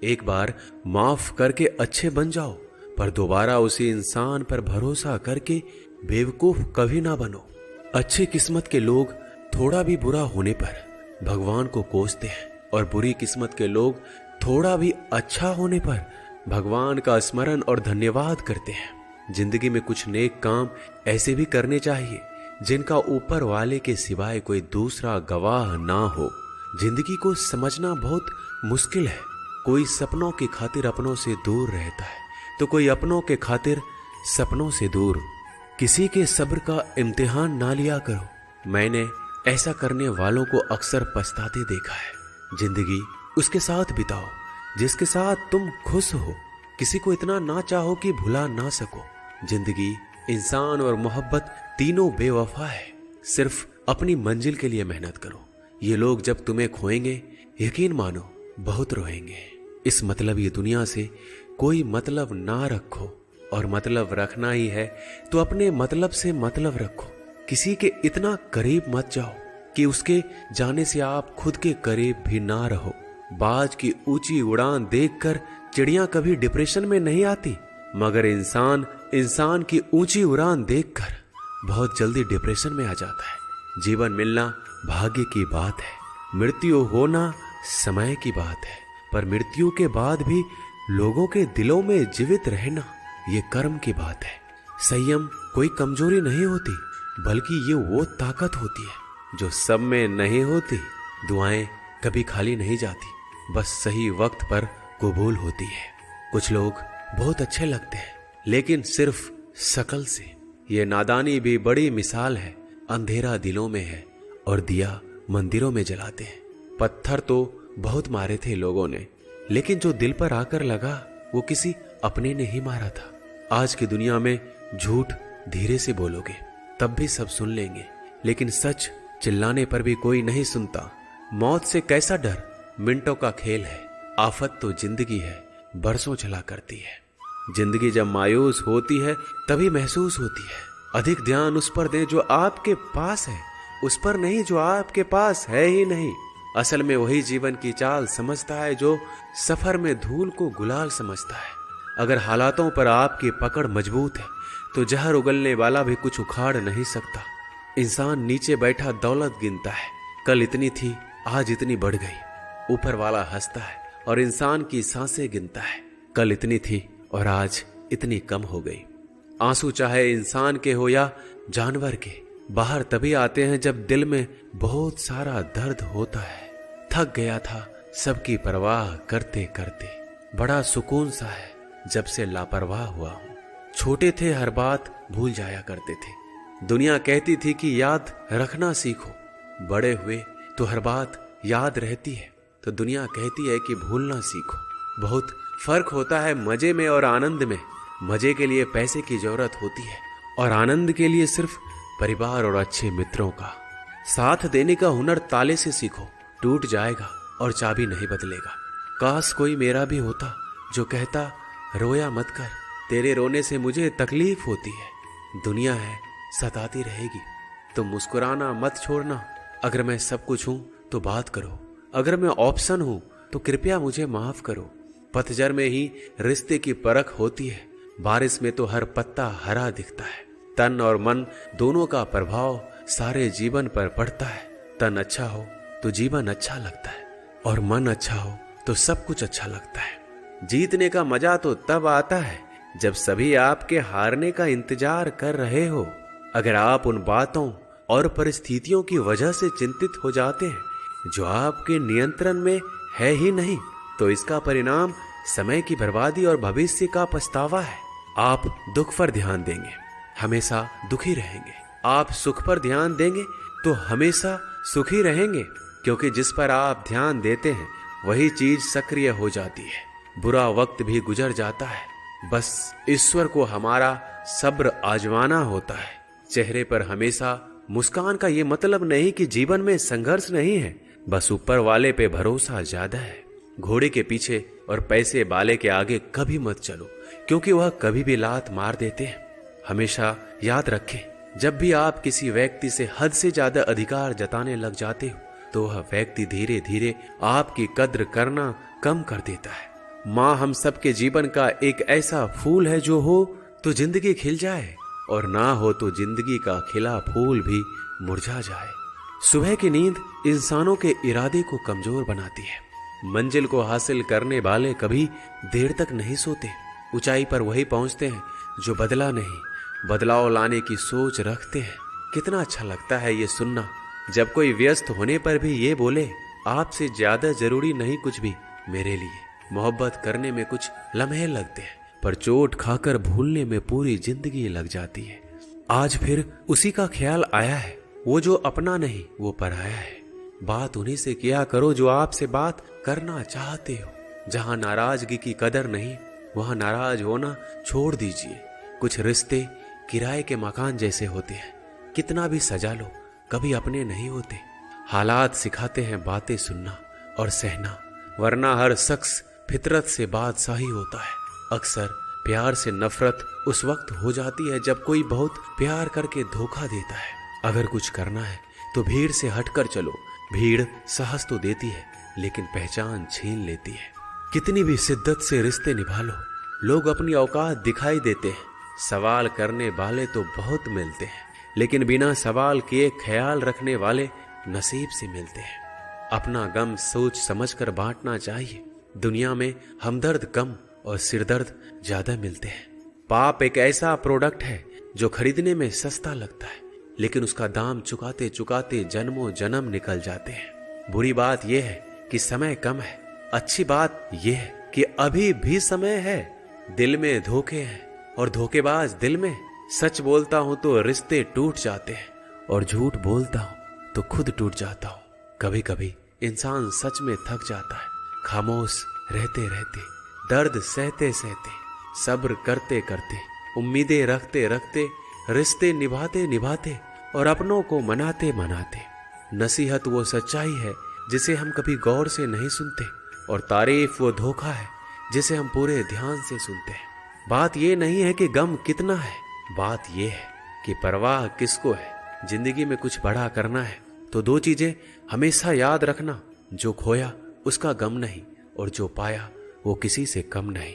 एक बार माफ करके अच्छे बन जाओ, पर दोबारा उसी इंसान पर भरोसा करके बेवकूफ कभी ना बनो। अच्छी किस्मत के लोग थोड़ा भी बुरा होने पर भगवान को कोसते हैं, और बुरी किस्मत के लोग थोड़ा भी अच्छा होने पर भगवान का स्मरण और धन्यवाद करते हैं। जिंदगी में कुछ नेक काम ऐसे भी करने चाहिए जिनका ऊपर वाले के सिवाय कोई दूसरा गवाह ना हो। जिंदगी को समझना बहुत मुश्किल है। कोई सपनों की खातिर अपनों से दूर रहता है, तो कोई अपनों के खातिर सपनों से दूर। किसी के सब्र का इम्तिहान ना लिया करो। मैंने ऐसा करने वालों को अक्सर पछताते देखा है। जिंदगी उसके साथ बिताओ जिसके साथ तुम खुश हो। किसी को इतना ना चाहो कि भुला ना सको। जिंदगी, इंसान और मोहब्बत तीनों बेवफा है। सिर्फ अपनी मंजिल के लिए मेहनत करो। ये लोग जब तुम्हें खोएंगे, यकीन मानो बहुत रोएंगे। इस मतलब ये दुनिया से कोई मतलब ना रखो, और मतलब रखना ही है तो अपने मतलब से मतलब रखो। किसी के इतना करीब मत जाओ कि उसके जाने से आप खुद के करीब भी ना रहो। बाज की ऊंची उड़ान देखकर चिड़िया कभी डिप्रेशन में नहीं आती, मगर इंसान की ऊंची उड़ान देखकर बहुत जल्दी डिप्रेशन में आ जाता है। जीवन मिलना भाग्य की बात है, मृत्यु होना समय की बात है, पर मृत्यु के बाद भी लोगों के दिलों में जीवित रहना ये कर्म की बात है। संयम कोई कमजोरी नहीं होती, बल्कि ये वो ताकत होती है जो सब में नहीं होती। दुआएं कभी खाली नहीं जाती, बस सही वक्त पर कबूल होती है। कुछ लोग बहुत अच्छे लगते हैं, लेकिन सिर्फ शकल से। ये नादानी भी बड़ी मिसाल है। अंधेरा दिलों में है और दिया मंदिरों में जलाते हैं। पत्थर तो बहुत मारे थे लोगों ने, लेकिन जो दिल पर आकर लगा वो किसी अपने ने ही मारा था। आज की दुनिया में झूठ धीरे से बोलोगे तब भी सब सुन लेंगे, लेकिन सच चिल्लाने पर भी कोई नहीं सुनता। मौत से कैसा डर, मिनटों का खेल है। आफत तो जिंदगी है, बरसों चला करती है। जिंदगी जब मायूस होती है तभी महसूस होती है। अधिक ध्यान उस पर दें जो आपके पास है, उस पर नहीं जो आपके पास है ही नहीं। असल में वही जीवन की चाल समझता है जो सफर में धूल को गुलाल समझता है। अगर हालातों पर आपकी पकड़ मजबूत है तो जहर उगलने वाला भी कुछ उखाड़ नहीं सकता। इंसान नीचे बैठा दौलत गिनता है, कल इतनी थी आज इतनी बढ़ गई। ऊपर वाला हंसता है और इंसान की सांसें गिनता है, कल इतनी थी और आज इतनी कम हो गई। आंसू चाहे इंसान के हो या जानवर के, बाहर तभी आते हैं जब दिल में बहुत सारा दर्द होता है। थक गया था सबकी परवाह करते करते, बड़ा सुकून सा है जब से लापरवाह हुआ हूं। छोटे थे हर बात भूल जाया करते थे। दुनिया कहती थी कि याद रखना सीखो। बड़े हुए तो हर बात याद रहती है, तो दुनिया कहती है कि भूलना सीखो। बहुत फर्क होता है मजे में और आनंद में। मजे के लिए पैसे की जरूरत होती है और आनंद के लिए सिर्फ परिवार और अच्छे मित्रों का साथ देने का हुनर ताले से सीखो। टूट जाएगा और चाबी नहीं बदलेगा। काश कोई मेरा भी होता जो कहता रोया मत कर, तेरे रोने से मुझे तकलीफ होती है। दुनिया है सताती रहेगी, तो मुस्कुराना मत छोड़ना। अगर मैं सब कुछ हूं तो बात करो, अगर मैं ऑप्शन हूं तो कृपया मुझे माफ करो। पतझड़ में ही रिश्ते की परख होती है, बारिश में तो हर पत्ता हरा दिखता है। तन और मन दोनों का प्रभाव सारे जीवन पर पड़ता है। तन अच्छा हो तो जीवन अच्छा लगता है, और मन अच्छा हो तो सब कुछ अच्छा लगता है। जीतने का मजा तो तब आता है जब सभी आपके हारने का इंतजार कर रहे हो। अगर आप उन बातों और परिस्थितियों की वजह से चिंतित हो जाते हैं जो आपके नियंत्रण में है ही नहीं, तो इसका परिणाम समय की बर्बादी और भविष्य का पछतावा है। आप दुख पर ध्यान देंगे, हमेशा दुखी रहेंगे। आप सुख पर ध्यान देंगे तो हमेशा सुखी रहेंगे, क्योंकि जिस पर आप ध्यान देते हैं वही चीज सक्रिय हो जाती है। बुरा वक्त भी गुजर जाता है, बस ईश्वर को हमारा सब्र आजमाना होता है। चेहरे पर हमेशा मुस्कान का ये मतलब नहीं कि जीवन में संघर्ष नहीं है, बस ऊपर वाले पे भरोसा ज्यादा है। घोड़े के पीछे और पैसे वाले के आगे कभी मत चलो, क्योंकि वह कभी भी लात मार देते हैं। हमेशा याद रखें, जब भी आप किसी व्यक्ति से हद से ज्यादा अधिकार जताने लग जाते हो तो वह व्यक्ति धीरे धीरे आपकी कद्र करना कम कर देता है। माँ हम सबके जीवन का एक ऐसा फूल है जो हो तो जिंदगी खिल जाए और ना हो तो जिंदगी का खिला फूल भी मुरझा जाए। सुबह की नींद इंसानों के इरादे को कमजोर बनाती है। मंजिल को हासिल करने वाले कभी देर तक नहीं सोते। ऊंचाई पर वही पहुंचते हैं जो बदला नहीं, बदलाव लाने की सोच रखते हैं। कितना अच्छा लगता है ये सुनना जब कोई व्यस्त होने पर भी ये बोले, आपसे ज्यादा जरूरी नहीं कुछ भी मेरे लिए। मोहब्बत करने में कुछ लम्हे लगते हैं पर चोट खाकर भूलने में पूरी जिंदगी लग जाती है। आज फिर उसी का ख्याल आया है, वो जो अपना नहीं वो पराया है। बात उन्हीं से किया करो जो आपसे बात करना चाहते हो। जहां नाराजगी की कदर नहीं वहां नाराज होना छोड़ दीजिए। कुछ रिश्ते किराए के मकान जैसे होते हैं, कितना भी सजा लो कभी अपने नहीं होते। हालात सिखाते हैं बातें सुनना और सहना, वरना हर शख्स फितरत से बादशाही होता है। अक्सर प्यार से नफरत उस वक्त हो जाती है जब कोई बहुत प्यार करके धोखा देता है। अगर कुछ करना है तो भीड़ से हटकर चलो। भीड़ साहस तो देती है लेकिन पहचान छीन लेती है। कितनी भी शिद्दत से रिश्ते निभा लो, लोग अपनी औकात दिखाई देते हैं। सवाल करने वाले तो बहुत मिलते हैं लेकिन बिना सवाल किए ख्याल रखने वाले नसीब से मिलते हैं। अपना गम सोच समझकर बांटना चाहिए। दुनिया में हमदर्द कम और सिरदर्द ज्यादा मिलते हैं। पाप एक ऐसा प्रोडक्ट है जो खरीदने में सस्ता लगता है लेकिन उसका दाम चुकाते चुकाते जन्मों जन्म निकल जाते हैं। बुरी बात यह है कि समय कम है, अच्छी बात यह है कि अभी भी समय है। दिल में धोखे हैं और धोखेबाज दिल में। सच बोलता हूं तो रिश्ते टूट जाते हैं और झूठ बोलता हूं तो खुद टूट जाता हूं। कभी कभी इंसान सच में थक जाता है, खामोश रहते रहते, दर्द सहते सहते, सब्र करते करते, उम्मीदें रखते रखते, रिश्ते निभाते निभाते और अपनों को मनाते मनाते। नसीहत वो सच्चाई है जिसे हम कभी गौर से नहीं सुनते और तारीफ वो धोखा है जिसे हम पूरे ध्यान से सुनते हैं। बात ये नहीं है कि गम कितना है, बात ये है कि परवाह किसको है। जिंदगी में कुछ बड़ा करना है तो दो चीजें हमेशा याद रखना, जो खोया उसका गम नहीं और जो पाया वो किसी से कम नहीं।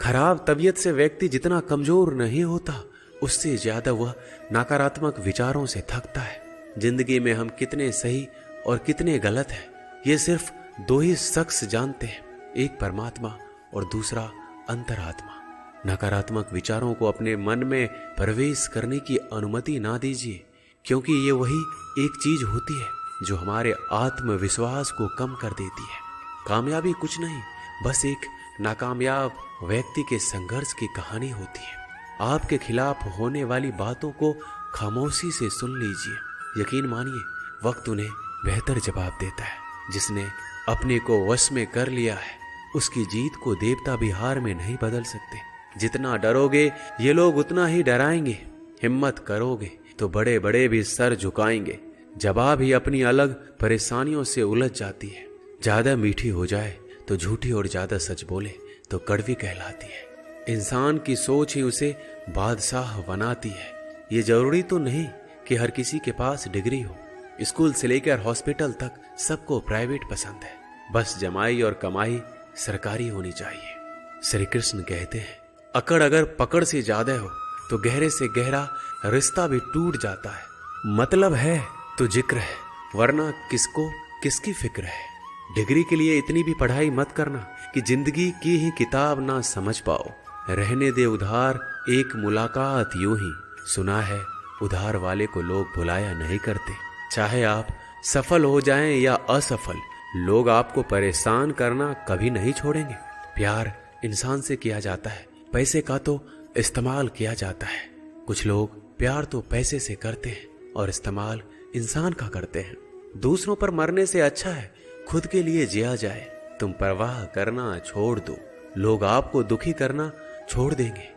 खराब तबीयत से व्यक्ति जितना कमजोर नहीं होता उससे ज्यादा वह नकारात्मक विचारों से थकता है। जिंदगी में हम कितने सही और कितने गलत हैं ये सिर्फ दो ही शख्स जानते हैं, एक परमात्मा और दूसरा अंतरात्मा। नकारात्मक विचारों को अपने मन में प्रवेश करने की अनुमति ना दीजिए क्योंकि ये वही एक चीज होती है जो हमारे आत्मविश्वास को कम कर देती है। कामयाबी कुछ नहीं, बस एक नाकामयाब व्यक्ति के संघर्ष की कहानी होती है। आपके खिलाफ होने वाली बातों को खामोशी से सुन लीजिए। यकीन मानिए वक्त उन्हें बेहतर जवाब देता है। जिसने अपने को वश में कर लिया है उसकी जीत को देवता भी हार में नहीं बदल सकते। जितना डरोगे ये लोग उतना ही डराएंगे। हिम्मत करोगे तो बड़े बड़े भी सर झुकाएंगे। जवाब ही अपनी अलग परेशानियों से उलझ जाती है। ज्यादा मीठी हो जाए तो झूठी और ज्यादा सच बोले तो कड़वी कहलाती है। इंसान की सोच ही उसे बादशाह बनाती है। ये जरूरी तो नहीं कि हर किसी के पास डिग्री हो। स्कूल से लेकर हॉस्पिटल तक सबको प्राइवेट पसंद है, बस जमाई और कमाई सरकारी होनी चाहिए। श्री कृष्ण कहते हैं अकड़ अगर पकड़ से ज्यादा हो तो गहरे से गहरा रिश्ता भी टूट जाता है। मतलब है तो जिक्र है, वरना किसको किसकी फिक्र है। डिग्री के लिए इतनी भी पढ़ाई मत करना कि जिंदगी की ही किताब ना समझ पाओ। रहने दे उधार एक मुलाकात यूं ही। सुना है उधार वाले को लोग भुलाया नहीं करते। चाहे आप सफल हो जाएं या असफल, लोग आपको परेशान करना कभी नहीं छोड़ेंगे। प्यार इंसान से किया जाता है, पैसे का तो इस्तेमाल किया जाता है। कुछ लोग प्यार तो पैसे से करते हैं और इस्तेमाल इंसान का करते हैं। दूसरों पर मरने से अच्छा है खुद के लिए जिया जाए। तुम परवाह करना छोड़ दो, लोग आपको दुखी करना छोड़ देंगे।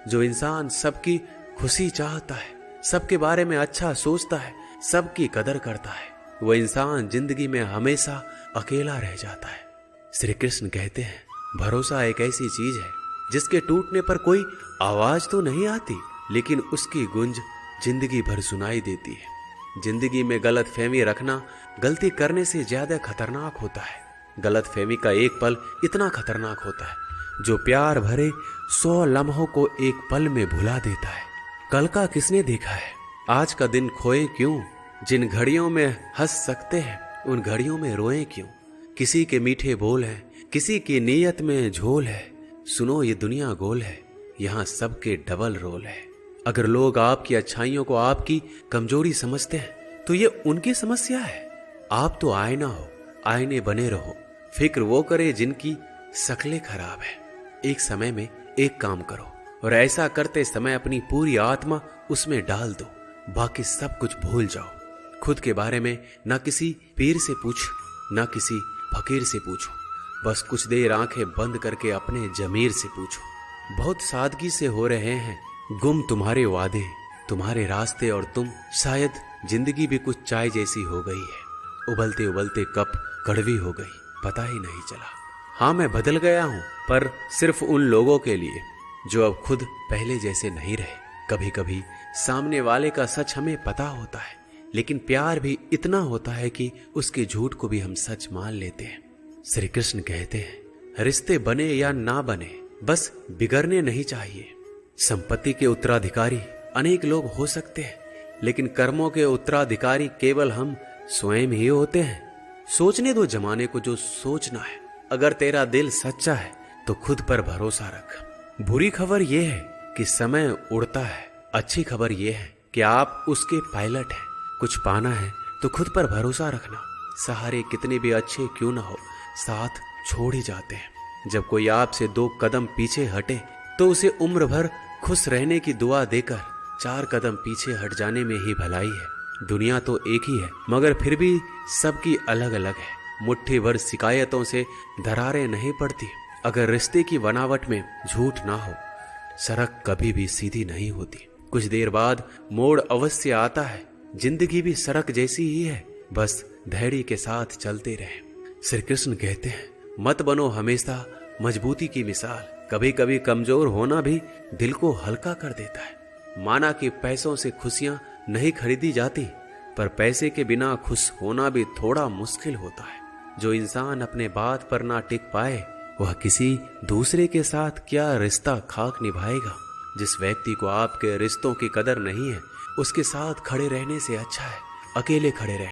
जो इंसान सबकी खुशी चाहता है, सबके बारे में अच्छा सोचता है, सबकी कदर करता है, वह इंसान जिंदगी में हमेशा अकेला रह जाता है। श्री कृष्ण कहते हैं भरोसा एक ऐसी चीज है जिसके टूटने पर कोई आवाज तो नहीं आती, लेकिन उसकी गूंज जिंदगी भर सुनाई देती है। जिंदगी में गलत फहमी रखना गलती करने से ज्यादा खतरनाक होता है। गलत फहमी का एक पल इतना खतरनाक होता है जो प्यार भरे 100 लम्हों को एक पल में भुला देता है। कल का किसने देखा है, आज का दिन खोए क्यों। जिन घड़ियों में हंस सकते हैं उन घड़ियों में रोएं क्यों। किसी के मीठे बोल हैं, किसी की नीयत में झोल है। सुनो ये दुनिया गोल है, यहाँ सबके डबल रोल है। अगर लोग आपकी अच्छाइयों को आपकी कमजोरी समझते हैं तो ये उनकी समस्या है। आप तो आईना हो, आईने बने रहो। फिक्र वो करे जिनकी शक्लें खराब है। एक समय में एक काम करो और ऐसा करते समय अपनी पूरी आत्मा उसमें डाल दो। बाकी सब कुछ भूल जाओ। खुद के बारे में ना किसी पीर से पूछो, ना किसी फकीर से पूछो। बस कुछ देर आंखें बंद करके अपने जमीर से पूछो। बहुत सादगी से हो रहे हैं गुम तुम्हारे वादे, तुम्हारे रास्ते और तुम। शायद जिंदगी भी कुछ चाय जैसी हो गई है। उबलते उबलते कप कड़वी हो गई, पता ही नहीं चला। हाँ, मैं बदल गया हूं, पर सिर्फ उन लोगों के लिए जो अब खुद पहले जैसे नहीं रहे। कभी कभी सामने वाले का सच हमें पता होता है, लेकिन प्यार भी इतना होता है कि उसके झूठ को भी हम सच मान लेते हैं। श्री कृष्ण कहते हैं, रिश्ते बने या ना बने, बस बिगड़ने नहीं चाहिए। संपत्ति के उत्तराधिकारी अनेक लोग हो सकते हैं, लेकिन कर्मों के उत्तराधिकारी केवल हम स्वयं ही होते हैं। सोचने दो जमाने को जो सोचना है। अगर तेरा दिल सच्चा है तो खुद पर भरोसा रख। बुरी खबर यह है कि समय उड़ता है, अच्छी खबर यह है कि आप उसके पायलट हैं। कुछ पाना है तो खुद पर भरोसा रखना। सहारे कितने भी अच्छे क्यों ना हो, साथ छोड़ ही जाते हैं। जब कोई आपसे 2 कदम पीछे हटे तो उसे उम्र भर खुश रहने की दुआ देकर 4 कदम पीछे हट जाने में ही भलाई है। दुनिया तो एक ही है, मगर फिर भी सबकी अलग अलग है। मुट्ठी भर शिकायतों से दरारें नहीं पड़ती। अगर रिश्ते की बनावट में झूठ ना हो, सड़क कभी भी सीधी नहीं होती। कुछ देर बाद मोड़ अवश्य आता है। जिंदगी भी सड़क जैसी ही है, बस धैर्य के साथ चलते रहे। श्री कृष्ण कहते हैं, मत बनो हमेशा मजबूती की मिसाल। कभी कभी कमजोर होना भी दिल को हल्का कर देता है। माना कि पैसों से खुशियां नहीं खरीदी जाती, पर पैसे के बिना खुश होना भी थोड़ा मुश्किल होता है। जो इंसान अपने बात पर ना टिक पाए, वह किसी दूसरे के साथ क्या रिश्ता खाक निभाएगा। जिस व्यक्ति को आपके रिश्तों की कदर नहीं है, उसके साथ खड़े रहने से अच्छा है अकेले खड़े रहना।